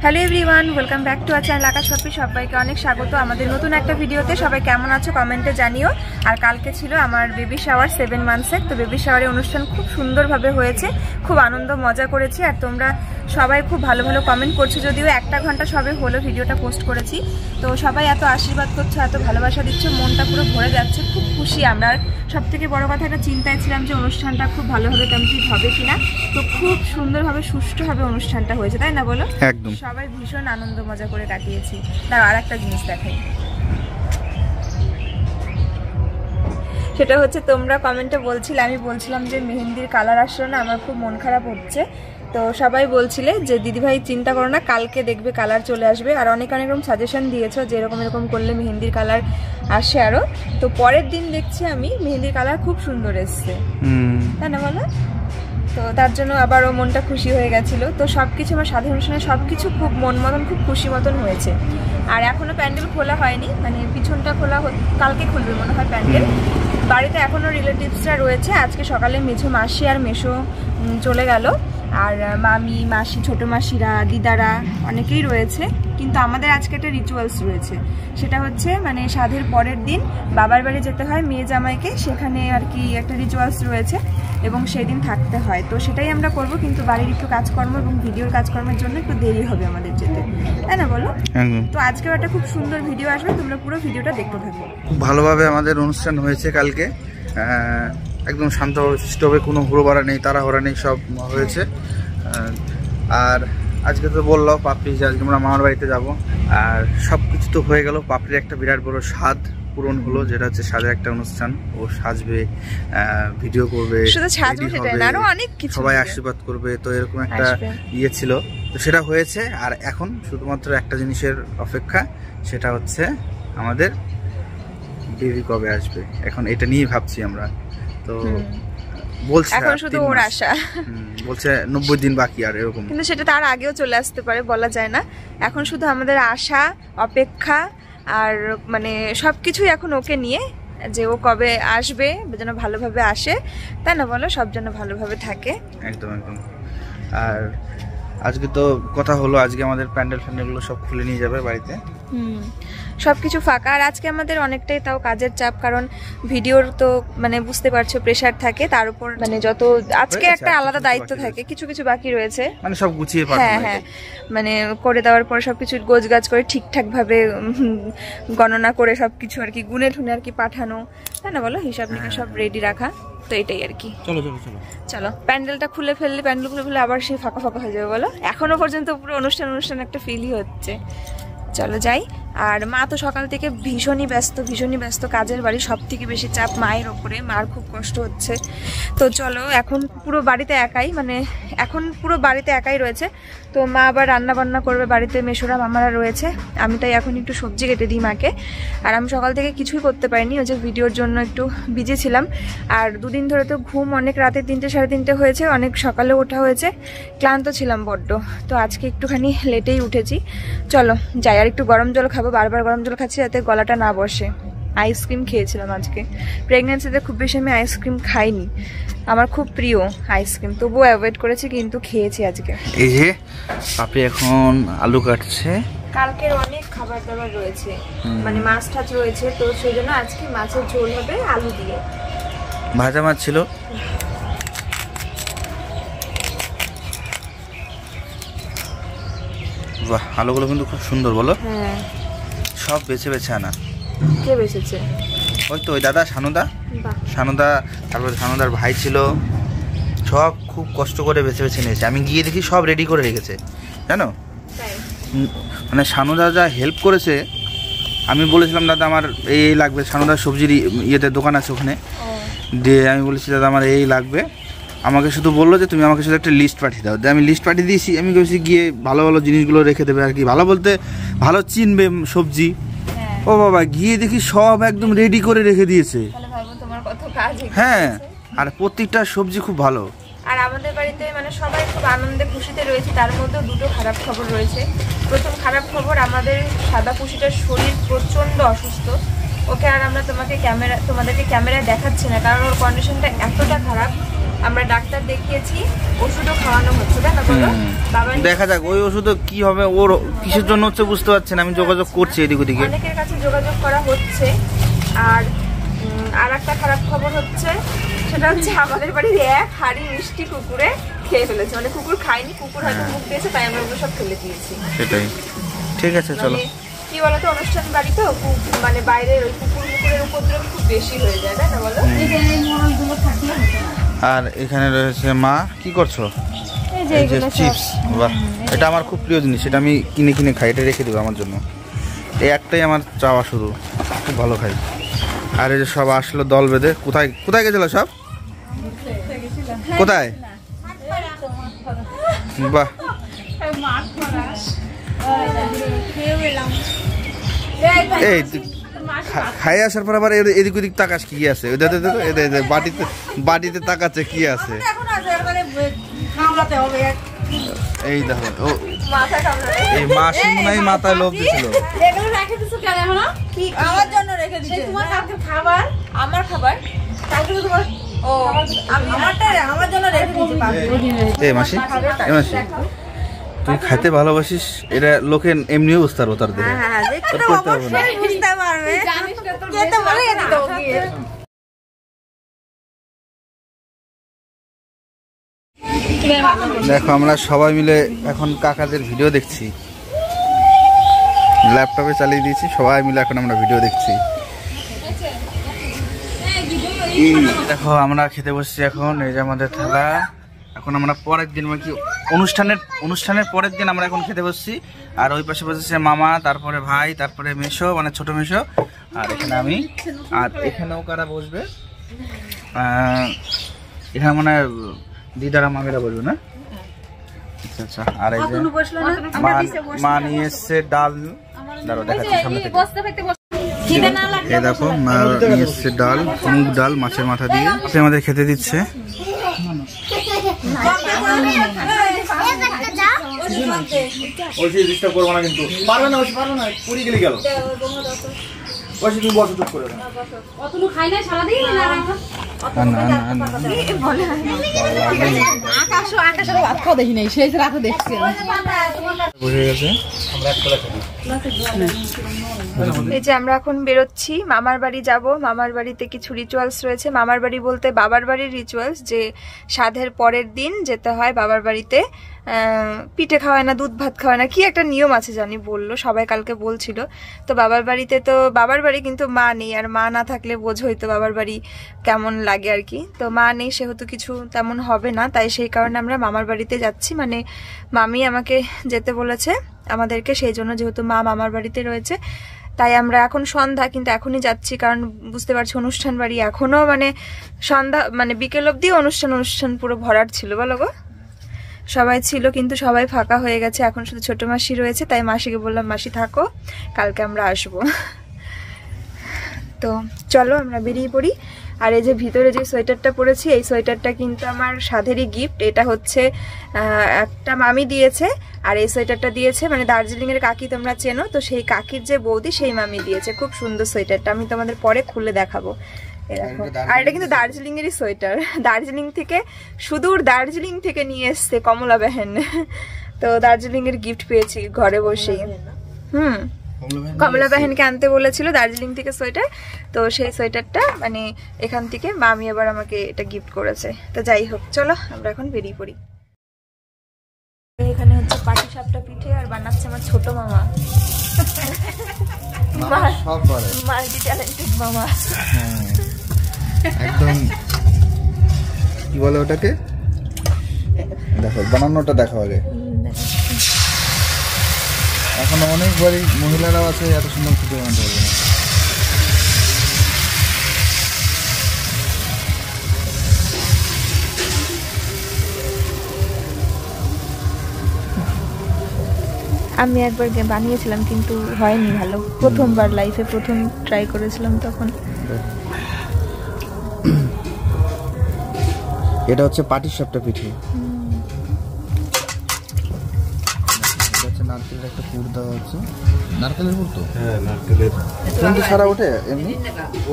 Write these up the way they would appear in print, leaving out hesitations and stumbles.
Hello everyone, welcome back to our channel Akash Papri. সবাইকে অনেক স্বাগত আমাদের নতুন একটা ভিডিওতে। সবাই কেমন আছো কমেন্টে জানিও। আর কালকে ছিল আমার বেবি শাওয়ার 7 মান্থসের। তো বেবি শাওয়ারের অনুষ্ঠান খুব সুন্দরভাবে হয়েছে, খুব আনন্দ মজা করেছি। আর তোমরা সবাই খুব ভালো ভালো কমেন্ট করছো, যদিও 1টা ঘন্টা সবে হলো ভিডিওটা পোস্ট করেছি। তো সবাই এত আশীর্বাদ করছো, এত ভালোবাসা দিচ্ছ, মনটা পুরো ভরে যাচ্ছে। খুব খুশি আমরা। সব থেকে বড় কথা, একটা চিন্তায় ছিলাম যে অনুষ্ঠানটা খুব ভালোভাবে কমপ্লিট হবে কিনা। তো খুব সুন্দরভাবে সুষ্ঠুভাবে অনুষ্ঠানটা হয়েছে, তাই না বলো? একদম। সবাই ভীষণ আনন্দ মজা করে কাটিয়েছি। তার আর একটা জিনিস দেখাই, সেটা হচ্ছে তোমরা কমেন্টে বলছিলে, আমি বলছিলাম যে মেহেন্দির কালার আসলো না, আমার খুব মন খারাপ হচ্ছে। তো সবাই বলছিলে যে দিদিভাই চিন্তা করো না, কালকে দেখবে কালার চলে আসবে। আর অনেক অনেক রকম সাজেশন দিয়েছো যে এরকম করলে মেহেন্দির কালার আসে আরো। তো পরের দিন দেখছি আমি মেহেন্দির কালার খুব সুন্দর এসছে, তাই না বলো? তো তার জন্য আবারও মনটা খুশি হয়ে গেছিলো। তো সব কিছু আমার সাধারণ অনুষ্ঠানে সব কিছু খুব মন মতন, খুব খুশি মতন হয়েছে। আর এখনও প্যান্ডেল খোলা হয়নি, মানে পিছনটা খোলা, কালকে খুলবে মনে হয় প্যান্ডেল। বাড়িতে এখনও রিলেটিভসরা রয়েছে। আজকে সকালে মেঝো মাসি আর মেশো চলে গেল, আর মামি, মাসি, ছোটো মাসিরা, দিদারা অনেকেই রয়েছে। কিন্তু আমাদের আজকে একটা রিচুয়ালস রয়েছে, সেটা হচ্ছে মানে সাধের পরের দিন বাবার বাড়ি যেতে হয় মেয়ে জামাইকে, সেখানে আর কি একটা রিচুয়ালস রয়েছে এবং সেই দিন থাকতে হয়। তো সেটাই আমরা করব, কিন্তু বাড়ির একটু কাজকর্ম এবং ভিডিওর কাজকর্মের জন্য একটু দেরি হবে আমাদের যেতে, তাই না বলো? তো আজকেও একটা খুব সুন্দর ভিডিও আসবে, তোমরা পুরো ভিডিওটা দেখতে থাকো। খুব ভালোভাবে আমাদের অনুষ্ঠান হয়েছে কালকে, একদম শান্ত স্টপে, কোনো হুড়োবাড়া নেই, তাড়াহুড়া নেই, সব হয়েছে। আর আজকে তো বললো পাপড়ি, আজকে আমরা মামার বাড়িতে যাব। আর সব কিছু তো হয়ে গেল, পাপড়ির একটা বিরাট বড় স্বাদ পূরণ হলো, যেটা হচ্ছে সাজের একটা অনুষ্ঠান। ও সাজবে, ভিডিও করবে, সবাই আশীর্বাদ করবে। তো এরকম একটা ইয়ে ছিল, তো সেটা হয়েছে। আর এখন শুধুমাত্র একটা জিনিসের অপেক্ষা, সেটা হচ্ছে আমাদের বেবি কবে আসবে। এখন এটা নিয়ে ভাবছি আমরা। তো বলছে এখন শুধু ওর আশা, বলছে 90 দিন বাকি, আর এরকম। কিন্তু সেটা তার আগেও চলে আসতে পারে, বলা যায় না। এখন শুধু আমাদের আশা, অপেক্ষা, আর মানে সবকিছুই এখন ওকে নিয়ে, যে ও কবে আসবে, যেন ভালোভাবে আসে, তাই না বলো? সব যেন ভালোভাবে থাকে। একদম একদম। আর আজকে তো কথা হলো, আজকে আমাদের প্যান্ডেলগুলো সব খুলে নিয়ে যাবে বাড়িতে। সবকিছু ফাঁকা। আর আজকে আমাদের অনেকটাই তাও কাজের চাপ, কারণ ভিডিওর তো মানে বুঝতে পারছো প্রেসার থাকে, তার উপর মানে যত আজকে একটা আলাদা দায়িত্ব থাকে, কিছু কিছু বাকি রয়েছে, মানে সব গুছিয়ে হ্যাঁ মানে করে দেওয়ার পরে সবকিছু গোছগাছ করে ঠিকঠাক ভাবে গণনা করে সবকিছু আর কি গুনে ঠুনে আর কি পাঠানো, তাই না বলো? হিসাব নিকাশ সব রেডি রাখা। তো এটাই আর কি। চলো প্যান্ডেলটা খুলে ফেললে, প্যান্ডেল খুলে ফেললে আবার সেই ফাঁকা ফাঁকা হয়ে যাবে বলো? এখনো পর্যন্ত পুরো অনুষ্ঠান একটা ফিলই হচ্ছে। চলো যাই। আর মা তো সকাল থেকে ভীষণই ব্যস্ত, কাজের বাড়ি সব থেকে বেশি চাপ মায়ের ওপরে, মার খুব কষ্ট হচ্ছে। তো চলো, এখন পুরো বাড়িতে একাই রয়েছে। তো মা আবার রান্না বান্না করবে বাড়িতে, মেশোরা মামারা রয়েছে। আমি তাই এখন একটু সবজি কেটে দিই মাকে। আর আমি সকাল থেকে কিছুই করতে পারিনি, ওই যে ভিডিওর জন্য একটু বিজি ছিলাম। আর দুদিন ধরে তো ঘুম অনেক রাতে 3টে সাড়ে 3টে হয়েছে, অনেক সকালে ওঠা হয়েছে, ক্লান্ত ছিলাম বড্ড। তো আজকে একটুখানি লেটেই উঠেছি। চলো যাই, আর একটু গরম জল খাবো, বারবার গরম জল খাচ্ছি যাতে গলাটা না বসে। আইসক্রিম খেয়েছিলাম আজকে। প্রেগনেন্সিতে খুব বেশি আমি আইসক্রিম খাইনি, আমার খুব প্রিয় আইসক্রিম, তবুও অ্যাভয়েড করেছি, কিন্তু খেয়েছি আজকে। এই যে আপনি এখন আলু কাটছে, কালকের অনেক খাবার দাবার রয়েছে, মানে মাছ টাছ রয়েছে, তো সেই জন্য আজকে মাছের ঝোল হবে আলু দিয়ে। ভাজা মাছ ছিল। বাহ, আলুগুলো কিন্তু খুব সুন্দর বলো? হ্যাঁ, সব বেছে আনা। কে বেছেছে? ওই তো ওই দাদা সানুদা, তারপরে সানুদার ভাই ছিল, সব খুব কষ্ট করে বেছে নিয়েছে। আমি গিয়ে দেখি সব রেডি করে রেখেছে, জানো? মানে সানুদা যা হেল্প করেছে। আমি বলেছিলাম দাদা আমার এই লাগবে, সানুদার সবজির ইয়েতে দোকান আছে ওখানে, দিয়ে আমি বলেছি দাদা আমার এই লাগবে। আমাকে শুধু বললো যে তুমি আমাকে শুধু একটা লিস্ট পাঠিয়ে দাও। আমি লিস্ট পাঠিয়ে দিয়েছি। আমি বলছি গিয়ে ভালো ভালো জিনিসগুলো রেখে দেবে আর কি, ভালো বলতে ভালো চিনবে সবজি। ও বাবা, গিয়ে দেখি সব একদম রেডি করে রেখে দিয়েছে। হ্যাঁ, আর প্রত্যেকটা সবজি খুব ভালো। আর আমাদের বাড়িতে মানে সবাই খুব আনন্দে খুশিতে রয়েছে, তার মধ্যে দুটো খারাপ খবর রয়েছে। প্রথম খারাপ খবর, আমাদের সাদা পুষিটার শরীর প্রচণ্ড অসুস্থ। ওকে আর আমরা তোমাদেরকে ক্যামেরায় দেখাচ্ছি না, কারণ ওর কন্ডিশনটা এতটা খারাপ আমরা ডাক্তার দেখিয়েছি, ওষুধও খাওয়ানো হচ্ছে, তাই না বলো? বাবা দেখা যাক ওই ওষুধ কি হবে, ওর কিসের জন্য হচ্ছে বুঝতে পারছি না। আমি যোগাযোগ করছি এদিক ওদিকে, অনেকের কাছে যোগাযোগ করা হচ্ছে। আর একটা খারাপ খবর হচ্ছে, সেটা হচ্ছে আমাদের বাড়ির এক হাঁড়ি মিষ্টি কুকুরে খেয়ে ফেলেছে। মানে কুকুর খায়নি, কুকুর হয়তো মুখ দিয়েছে, তাই আমরা ওগুলো সব ফেলে দিয়েছি। সেটাই, ঠিক আছে চলো। কি বলতো, অনুষ্ঠান বাড়ি তো, মানে বাইরের ওই কুকুরের উপদ্রব খুব বেশি হয়ে যায়, তাই না বলো? আর এখানে রয়েছে মা, কি করছো? এই যে চিপস, বাহ এটা আমার খুব প্রিয় জিনিস, এটা আমি কিনে কিনে খাই, এটা রেখে দেবো আমার জন্য। এই একটাই আমার চাওয়া, শুধু খুব ভালো খাই। আর এই যে সব আসলো দল বেঁধে, কোথায় কোথায় গেছিল সব, কোথায়? বাহ, এই খাই আসার পর আবার এদিক ওদিক তাকাস, কি আছে বাটিতে, বাটিতে তাকাচ্ছে কি আছে। এই দেখো এই মাসি মনে হয় মাথায় লোভ দিছিল। আমার জন্য রেখে দিয়েছে, খাবার, আমার খাবার আমার জন্য রেখে দিয়েছে। এই মাসি, এই মাসি তুই খাইতে ভালোবাসিস, এটা লোকে এমনিও বুঝতে পারবো তোর দেখে। দেখো আমরা সবাই মিলে এখন কাকাদের ভিডিও দেখছি, ল্যাপটপে চালিয়ে দিয়েছি, সবাই মিলে এখন আমরা ভিডিও দেখছি। দেখো আমরা খেতে বসছি এখন, এই যে আমাদের থালা। এখন আমরা পরের দিন মানে কি অনুষ্ঠানের পরের দিন আমরা এখন খেতে বসছি। আর ওই পাশে বসেছে মামা, তারপরে ভাই, তারপরে মেশো মানে ছোট মেশো, আর এখানে আমি। আর এখানেও কারা বসবে, এখানে মানে দিদারা মামিরা বসবে না? আচ্ছা আচ্ছা। আর এই যে মা নিয়ে এসছে ডাল, দাঁড়ো দেখাচ্ছি সামনে থেকে। এই দেখো মা নিয়ে এসছে ডাল, মুগ ডাল মাছের মাথা দিয়ে, আমাদের খেতে দিচ্ছে। এই যে আমরা এখন বেরোচ্ছি, মামার বাড়ি যাব। মামার বাড়িতে কিছু রিচুয়ালস রয়েছে। মামার বাড়ি বলতে বাবার বাড়ির রিচুয়ালস, যে সাধের পরের দিন যেতে হয় বাবার বাড়িতে। পিঠে খাওয়ায় না, দুধ ভাত খাওয়ায় না, কি একটা নিয়ম আছে জানি, বললো সবাই কালকে বলছিল। তো বাবার বাড়িতে, তো বাবার বাড়ি কিন্তু মা নেই, আর মা না থাকলে বোঝোই তো বাবার বাড়ি কেমন লাগে আর কি। তো মা নেই সেহেতু কিছু তেমন হবে না, তাই সেই কারণে আমরা মামার বাড়িতে যাচ্ছি। মানে মামি আমাকে যেতে বলেছে আমাদেরকে, সেই জন্য, যেহেতু মা মামার বাড়িতে রয়েছে তাই আমরা এখন সন্ধ্যা কিন্তু এখনই যাচ্ছি, কারণ বুঝতে পারছি অনুষ্ঠান বাড়ি এখনো মানে সন্ধ্যা মানে বিকেল অবধি অনুষ্ঠান পুরো ভরাট ছিল, বলো গো? সবাই ছিল কিন্তু সবাই ফাঁকা হয়ে গেছে, এখন শুধু ছোট মাসি রয়েছে। তাই মাসিকে বললাম মাসি থাকো, কালকে আমরা আসবো। তো চলো আমরা বেরিয়ে পড়ি। আর এই যে ভিতরে যে সোয়েটারটা পরেছি, এই সোয়েটারটা কিন্তু আমার সাধেরই গিফট। এটা হচ্ছে একটা মামি দিয়েছে, আর এই সোয়েটারটা দিয়েছে মানে দার্জিলিংয়ের কাকি, তোমরা চেনো তো, সেই কাকির যে বৌদি সেই মামি দিয়েছে। খুব সুন্দর সোয়েটারটা, আমি তোমাদের পরে খুলে দেখাবো। এরকম, আর এটা কিন্তু দার্জিলিং এরই সোয়েটার, দার্জিলিং থেকে, সুদূর দার্জিলিং থেকে নিয়ে এসছে কমলা বেহেন। তো দার্জিলিং এর গিফট পেয়েছি ঘরে বসেই। কমলা বাহিনীকে আনতে বলেছিল দার্জিলিং থেকে সোয়েটার, তো সেই সোয়েটারটা মানে এখান থেকে মামি আবার আমাকে এটা গিফট করেছে। তো যাই হোক, চলো আমরা এখন বেরিয়ে পড়ি। এখানে হচ্ছে পাটিসাপটা পিঠে, আর বানাচ্ছে আমার ছোট মামা, মাল্টি ট্যালেন্টেড মামা। একদম কি বলে ওটাকে, দেখো বানানোটা দেখো আগে। এখনো অনেক বাড়ি মহিলারাও আছে এত সুন্দর পিঠে বানাতে পারবে না। আমি একবার বানিয়েছিলাম কিন্তু হয়নি ভালো, প্রথমবার লাইফে প্রথম ট্রাই করেছিলাম তখন। এটা হচ্ছে পাটিসাপটা পিঠে, নারকেলের একটা পুর দেওয়া হচ্ছে। নারকেলের পুর তো? হ্যাঁ নারকেলের। কিন্তু সারা ওঠে এমনি?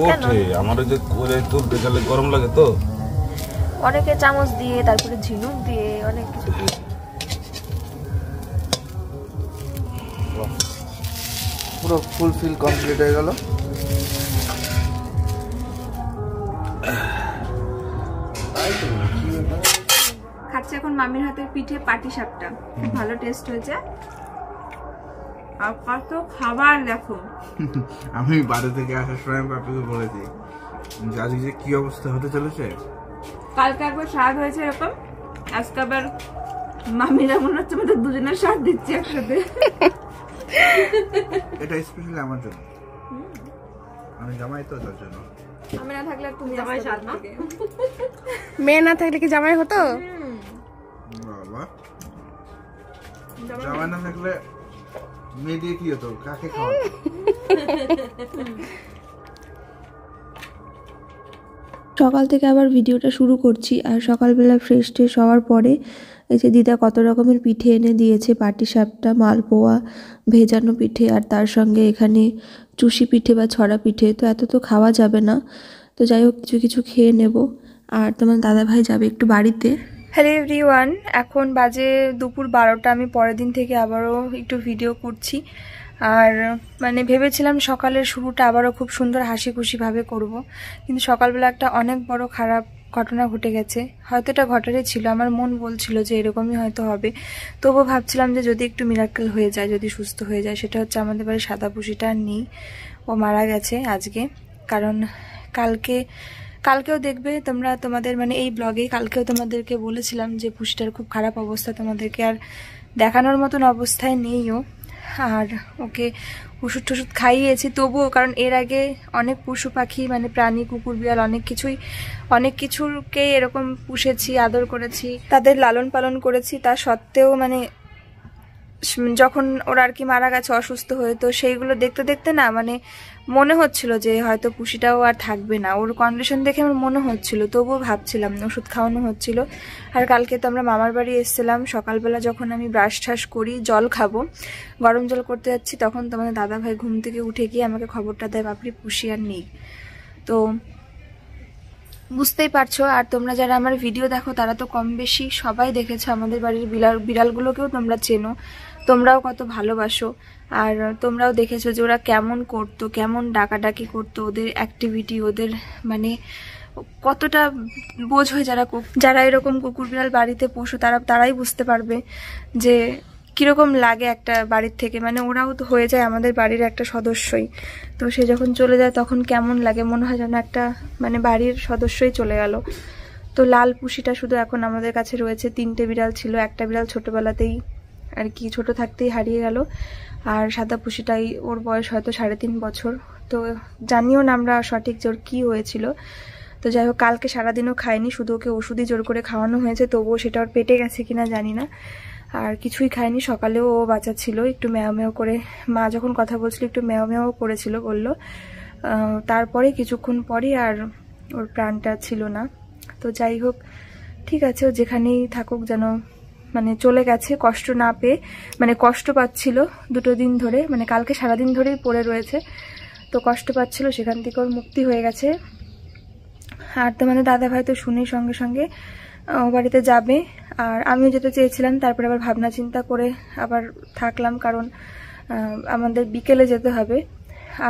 ওঠে, আমার যে করে তুলতে গেলে গরম লাগে তো। অনেকে চামচ দিয়ে, তারপরে ঝিনুক দিয়ে, অনেক কিছু দিয়ে। পুরো ফুলফিল কমপ্লিট হয়ে গেল। খাচ্ছে এখন মামির হাতের পিঠে পাটিসাপটা, খুব ভালো টেস্ট হয়েছে। আর কত খাবার দেখো। আমি বাড়ি থেকে আসার সময় বাপিকে বলেছি যে আজকে যে কি অবস্থা হতে চলেছে। কালকে একবার স্বাদ হয়েছে এরকম, আজকে আবার মামিরা মনে হচ্ছে আমাদের দুজনের স্বাদ দিচ্ছে একসাথে। এটা স্পেশালি আমার জন্য, আমি জামাই তো তার জন্য। আমি না থাকলে তুমি জামাই স্বাদ না, মেয়ে না থাকলে কি জামাই হতো? বাবা জামাই না থাকলে মেয়ে দিয়ে কি হতো, কাকে খাওয়াতো? সকাল থেকে আবার ভিডিওটা শুরু করছি। আর সকালবেলা ফ্রেশ ট্রেশ হওয়ার পরে এই যে দিদা কত রকমের পিঠে এনে দিয়েছে, পাটিসাপটা, মালপোয়া, ভেজানো পিঠে, আর তার সঙ্গে এখানে চুষি পিঠে বা ছড়া পিঠে। তো এত তো খাওয়া যাবে না, তো যাই হোক কিছু কিছু খেয়ে নেব। আর তোমার দাদাভাই যাবে একটু বাড়িতে। হ্যালো এভরিওয়ান, এখন বাজে দুপুর 12টা। আমি পরের দিন থেকে আবারও একটু ভিডিও করছি। আর মানে ভেবেছিলাম সকালের শুরুটা আবারও খুব সুন্দর হাসি খুশিভাবে করব, কিন্তু সকালবেলা একটা অনেক বড় খারাপ ঘটনা ঘটে গেছে। হয়তো এটা ঘটারই ছিল, আমার মন বলছিল যে এরকমই হয়তো হবে। তবুও ভাবছিলাম যে যদি একটু মিরাক্কেল হয়ে যায়, যদি সুস্থ হয়ে যায়। সেটা হচ্ছে আমাদের বাড়ির সাদা পুষিটা আর নেই, ও মারা গেছে আজকে। কারণ কালকেও দেখবে তোমরা, তোমাদের মানে এই ব্লগে কালকেও তোমাদেরকে বলেছিলাম যে পুষিটার খুব খারাপ অবস্থা, তোমাদেরকে আর দেখানোর মতন অবস্থায় নেইও। আর ওকে ওষুধ টষুধ খাইয়েছি তবুও, কারণ এর আগে অনেক পশু পাখি মানে প্রাণী, কুকুর বিড়াল অনেক কিছুকেই এরকম পুষেছি, আদর করেছি, তাদের লালন পালন করেছি। তা সত্ত্বেও মানে যখন ওরা আর কি মারা গেছে অসুস্থ হয়ে, তো সেইগুলো দেখতে দেখতে না মানে মনে হচ্ছিল যে হয়তো পুষিটাও আর থাকবে না। ওর কন্ডিশন দেখে আমার মনে হচ্ছিল, তবুও ভাবছিলাম, ওষুধ খাওয়ানো হচ্ছিল। আর কালকে তো আমরা মামার বাড়ি এসেছিলাম। সকালবেলা যখন আমি ব্রাশ ঠাস করি, জল খাবো, গরম জল করতে যাচ্ছি, তখন তোমাদের দাদাভাই ঘুম থেকে উঠে গিয়ে আমাকে খবরটা দেয় বাপরে পুষি আর নেই। তো বুঝতেই পারছো। আর তোমরা যারা আমার ভিডিও দেখো তারা তো কম বেশি সবাই দেখেছো, আমাদের বাড়ির বিড়ালগুলোকেও তোমরা চেনো, তোমরাও কত ভালোবাসো। আর তোমরাও দেখেছো যে ওরা কেমন করতো, কেমন ডাকাডাকি করতো, ওদের অ্যাক্টিভিটি, ওদের মানে কতটা বোঝ হয়। যারা এরকম কুকুর বিড়াল বাড়িতে পোষো তারাই বুঝতে পারবে যে কিরকম লাগে একটা বাড়ির থেকে, মানে ওরাও তো হয়ে যায় আমাদের বাড়ির একটা সদস্যই। তো সে যখন চলে যায় তখন কেমন লাগে, মনে হয় যেন একটা মানে বাড়ির সদস্যই চলে গেল। তো লাল পুষিটা শুধু এখন আমাদের কাছে রয়েছে। 3টে বিড়াল ছিল, একটা বিড়াল ছোটবেলাতেই আর কি ছোট থাকতেই হারিয়ে গেল। আর সাদা পুষিটাই, ওর বয়স হয়তো 3.5 বছর। তো জানিও না আমরা সঠিক যে ওর কী হয়েছিল। তো যাই হোক, কালকে সারাদিনও খায়নি, শুধু ওকে ওষুধই জোর করে খাওয়ানো হয়েছে, তবুও সেটা ওর পেটে গেছে কিনা জানি না। আর কিছুই খায়নি। সকালেও ও বাচ্চা ছিল, একটু ম্যাও ম্যাও করে, মা যখন কথা বলছিল একটু ম্যাও ম্যাও করেছিল বললো। তারপরে কিছুক্ষণ পরই আর ওর প্রাণটা ছিল না। তো যাই হোক, ঠিক আছে, ও যেখানেই থাকুক যেন মানে চলে গেছে কষ্ট না পেয়ে, মানে কষ্ট পাচ্ছিল 2 দিন ধরে, মানে কালকে সারাদিন ধরেই পড়ে রয়েছে, তো কষ্ট পাচ্ছিল, সেখান থেকে ওর মুক্তি হয়ে গেছে। আর তোমাদের দাদাভাই তো শুনেই সঙ্গে সঙ্গে ও বাড়িতে যাবে, আর আমিও যেতে চেয়েছিলাম, তারপরে আবার ভাবনা চিন্তা করে আবার থাকলাম, কারণ আমাদের বিকেলে যেতে হবে।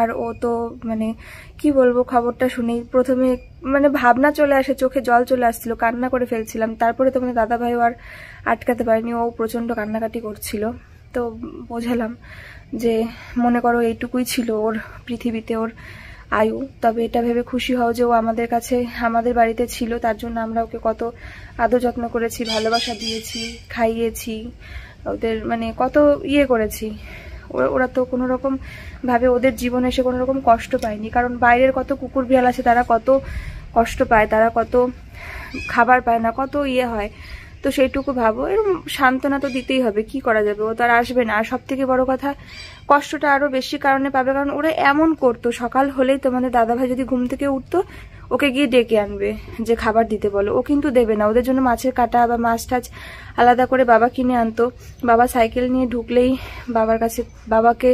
আর ও তো মানে কি বলবো, খবরটা শুনেই প্রথমে মানে ভাবনা চলে আসে, চোখে জল চলে আসছিল, কান্না করে ফেলছিলাম। তারপরে তোমাদের দাদাভাইও আর আটকাতে পারেনি, ও প্রচণ্ড কান্নাকাটি করছিল। তো বোঝালাম যে মনে করো এইটুকুই ছিল ওর পৃথিবীতে, ওর আয়ু। তবে এটা ভেবে খুশি হও যে ও আমাদের কাছে, আমাদের বাড়িতে ছিল, তার জন্য আমরা ওকে কত আদর যত্ন করেছি, ভালোবাসা দিয়েছি, খাইয়েছি, ওদের মানে কত ইয়ে করেছি। ওরা তো কোনো রকম ভাবে ওদের জীবনে এসে কোনো রকম কষ্ট পায়নি, কারণ বাইরের কত কুকুর বিড়াল আছে, তারা কত কষ্ট পায়, তারা কত খাবার পায় না, কত ইয়ে হয়। তো সেইটুকু ভাবো, এরকম সান্ত্বনা তো দিতেই হবে, কি করা যাবে, ও তো আর আসবে না। আর সব থেকে বড় কথা, কষ্টটা আরো বেশি কারণে পাবে, কারণ ওরা এমন করতো, সকাল হলেই তোমাদের দাদাভাই যদি ঘুম থেকে উঠতো, ওকে গিয়ে ডেকে আনবে যে খাবার দিতে বলো, ও কিন্তু দেবে না। ওদের জন্য মাছের কাঁটা বা মাছ টাছ আলাদা করে বাবা কিনে আনতো, বাবা সাইকেল নিয়ে ঢুকলেই বাবার কাছে, বাবাকে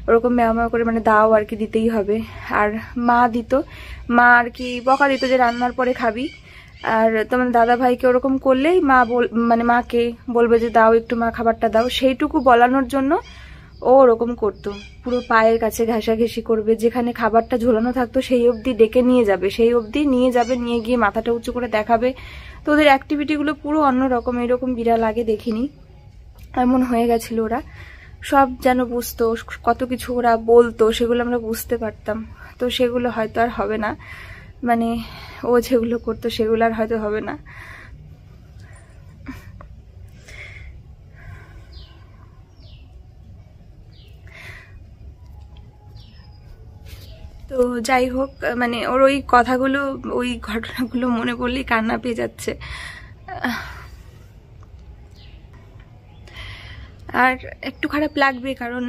ওরকম ম্যাও ম্যাও করে মানে দাও আর কি, দিতেই হবে। আর মা দিত, মা আর কি বকা দিত যে রান্নার পরে খাবি, আর তোমার দাদা ভাইকে ওরকম করলেই মা মানে মাকে বলবে যে দাও একটু মা খাবারটা দাও, সেইটুকু বলানোর জন্য ও ওরকম করতো। পুরো পায়ের কাছে ঘেঁষাঘেঁষি করবে, যেখানে খাবারটা ঝোলানো থাকতো সেই অবধি ডেকে নিয়ে যাবে, সেই অবধি নিয়ে যাবে, নিয়ে গিয়ে মাথাটা উঁচু করে দেখাবে। তো ওদের অ্যাক্টিভিটিগুলো পুরো অন্যরকম, এরকম বিড়াল আগে দেখিনি, এমন হয়ে গেছিল। ওরা সব যেন বুঝতো, কত কিছু ওরা বলতো, সেগুলো আমরা বুঝতে পারতাম। তো সেগুলো হয়তো আর হবে না, মানে ও যেগুলো করতো সেগুলো আর হয়তো হবে না। তো যাই হোক, মানে ওর ওই কথাগুলো, ওই ঘটনাগুলো মনে পড়লেই কান্না পেয়ে যাচ্ছে। আর একটু খারাপ লাগবে, কারণ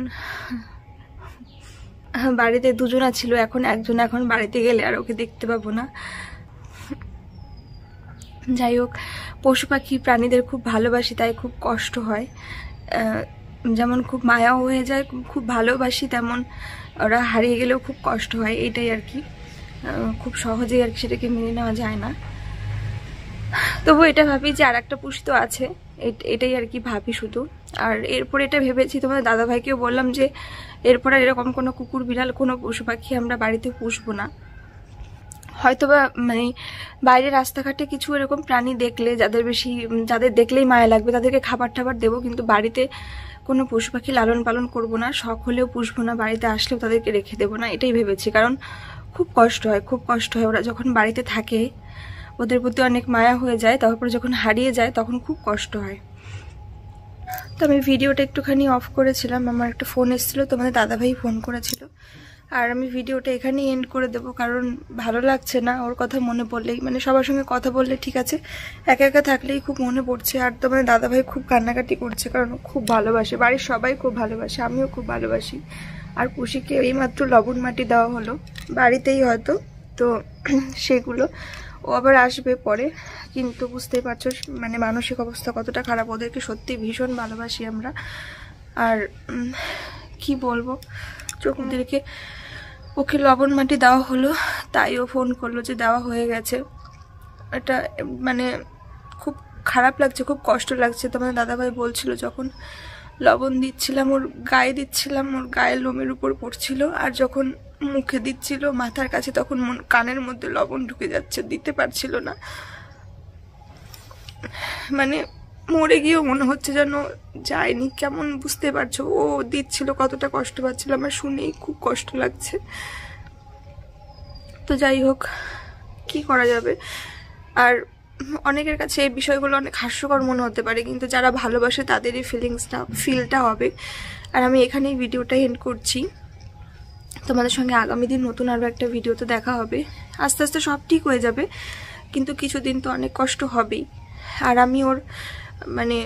বাড়িতে দুজনা ছিল, এখন একজন এখন বাড়িতে গেলে আর ওকে দেখতে পাবো না। যাই হোক, পশু পাখি প্রাণীদের খুব ভালোবাসি, তাই খুব কষ্ট হয়। যেমন খুব মায়াও হয়ে যায়, খুব ভালোবাসি, তেমন ওরা হারিয়ে গেলেও খুব কষ্ট হয়। এটাই আর কি, খুব সহজেই আর কি সেটাকে মেনে নেওয়া যায় না। তবু এটা ভাবি যে আর একটা পুষি তো আছে, এটাই আর কি ভাবি শুধু। আর এরপর এটা ভেবেছি, তোমাদের দাদাভাইকেও বললাম যে এরপর আর এরকম কোনো কুকুর বিড়াল কোনো পশু পাখি আমরা বাড়িতে পুষবো না। হয়তোবা মানে বাইরে রাস্তাঘাটে কিছু এরকম প্রাণী দেখলে, যাদের দেখলেই মায়া লাগবে, তাদেরকে খাবার টাবার দেবো, কিন্তু বাড়িতে কোনো পশু পাখি লালন পালন করবো না, শখ হলেও পুষবো না, বাড়িতে আসলেও তাদেরকে রেখে দেবো না, এটাই ভেবেছি। কারণ খুব কষ্ট হয়, খুব কষ্ট হয়। ওরা যখন বাড়িতে থাকে ওদের প্রতি অনেক মায়া হয়ে যায়, তারপর যখন হারিয়ে যায় তখন খুব কষ্ট হয়। তো আমি ভিডিওটা একটুখানি অফ করেছিলাম, আমার একটা ফোন এসেছিলো, তোমাদের দাদাভাই ফোন করেছিল। আর আমি ভিডিওটা এখানেই এন্ড করে দেবো, কারণ ভালো লাগছে না ওর কথা মনে পড়লেই। মানে সবার সঙ্গে কথা বললে ঠিক আছে, একা একা থাকলেই খুব মনে পড়ছে। আর তোমাদের দাদাভাই খুব কান্নাকাটি করছে, কারণ খুব ভালোবাসে, বাড়ির সবাই খুব ভালোবাসে, আমিও খুব ভালোবাসি। আর পুষিকে এইমাত্র লবণ মাটি দেওয়া হলো বাড়িতেই হয়তো, তো সেগুলো ও আবার আসবে পরে। কিন্তু বুঝতেই পারছো মানে মানসিক অবস্থা কতটা খারাপ, ওদেরকে সত্যি ভীষণ ভালোবাসি আমরা। আর কি বলবো, ওদেরকে ওকে লবণ মাটি দেওয়া হলো, তাই ও ফোন করলো যে দেওয়া হয়ে গেছে। এটা মানে খুব খারাপ লাগছে, খুব কষ্ট লাগছে। তোমার দাদাভাই বলছিল যখন লবণ দিচ্ছিলাম, ওর গায়ে দিচ্ছিলাম, ওর গায়ে লোমের উপর পড়ছিল, আর যখন মুখে দিচ্ছিল মাথার কাছে, তখন কানের মধ্যে লবণ ঢুকে যাচ্ছে, দিতে পারছিল না। মানে মরে গিয়েও মনে হচ্ছে যেন যায়নি, কেমন বুঝতে পারছো। ও দিচ্ছিল, কতটা কষ্ট পাচ্ছিল, আমার শুনেই খুব কষ্ট লাগছে। তো যাই হোক, কি করা যাবে। আর অনেকের কাছে এই বিষয়গুলো অনেক হাস্যকর মনে হতে পারে, কিন্তু যারা ভালোবাসে তাদেরই ফিলটা হবে। আর আমি এখানেই ভিডিওটা এন্ড করছি। তোমাদের সঙ্গে আগামী দিন নতুন আরও একটা ভিডিওতে দেখা হবে। আস্তে আস্তে সব ঠিক হয়ে যাবে, কিন্তু কিছুদিন তো অনেক কষ্ট হবেই। আর আমি ওর মানে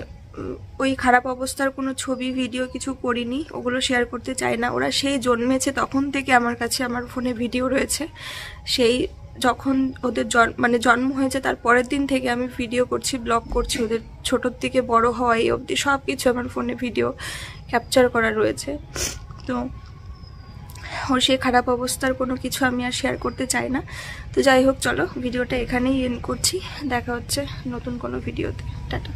ওই খারাপ অবস্থার কোনো ছবি ভিডিও কিছু করিনি, ওগুলো শেয়ার করতে চাই না। ওরা সেই জন্মেছে তখন থেকে আমার কাছে আমার ফোনে ভিডিও রয়েছে, সেই যখন ওদের জন্ম হয়েছে তার পরের দিন থেকে আমি ভিডিও করছি, ব্লগ করছি, ওদের ছোটোর থেকে বড় হওয়া এই অবধি সব কিছু আমার ফোনে ভিডিও ক্যাপচার করা রয়েছে। তো ওর সেই খারাপ অবস্থার কোনো কিছু আমি আর শেয়ার করতে চাই না। তো যাই হোক, চলো ভিডিওটা এখানেই এন্ড করছি, দেখা হচ্ছে নতুন কোনো ভিডিওতে। টাটা।